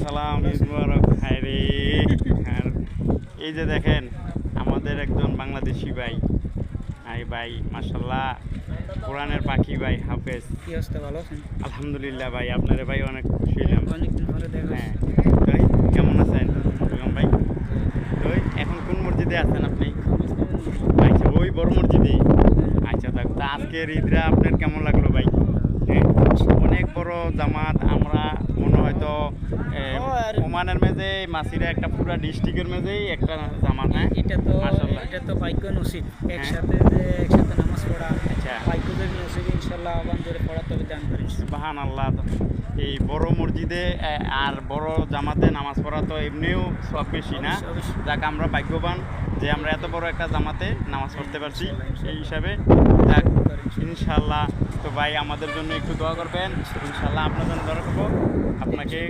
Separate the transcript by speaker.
Speaker 1: সালাম, ঈদ মুবারক। হায় রে, আর এই যে দেখেন আমাদের একজন বাংলাদেশি ভাই, হাই ভাই, মাশাল্লাহ, কোরআনের পাখি ভাই, হাফেজ।
Speaker 2: কি অবস্থা, ভালো আছেন?
Speaker 1: আলহামদুলিল্লাহ ভাই, আপনারে ভাই অনেক খুশি হইলাম।
Speaker 2: অনেকদিন পরে দেখা
Speaker 1: হ্যাঁ,
Speaker 2: হচ্ছে।
Speaker 1: তো কেমন আছেন বেগম ভাই? তো এখন কোন মসজিদে আছেন আপনি? আচ্ছা, ওই বড় মসজিদে। আচ্ছা, তা আজকের ঈদরা আপনার কেমন লাগলো ভাই? হ্যাঁ, অনেক বড় জামাত। আমরা মনে হয়তো ওমানের মেঝে মাসিরা একটা পুরা ডিস্ট্রিক্টের মেঝেই একটা জামাত। হ্যাঁ, মাশাআল্লাহ।
Speaker 2: এটা তো ভাগ্য নসিব,
Speaker 1: হ্যাঁ।
Speaker 2: একসাথে নামাজ পড়া।
Speaker 1: আচ্ছা,
Speaker 2: ভাগ্য যদি নসিব, ইনশাল্লাহ আহ্বান ধরে পড়া তবে দান করিস।
Speaker 1: সুবহানাল্লাহ। এই বড় মসজিদে আর বড় জামাতে নামাজ পড়া তো এমনিও সব বেশি না।
Speaker 2: অবশ্যই, অবশ্যই।
Speaker 1: যাক, আমরা ভাগ্যবান যে আমরা এত বড় একটা জামাতে নামাজ পড়তে পারছি। সেই হিসাবে যাক, ইনশাল্লাহ। তো ভাই, আমাদের জন্য একটু দোয়া করবেন। ইনশাল্লাহ আপনার জন্য দোয়া করবো। আপনাকে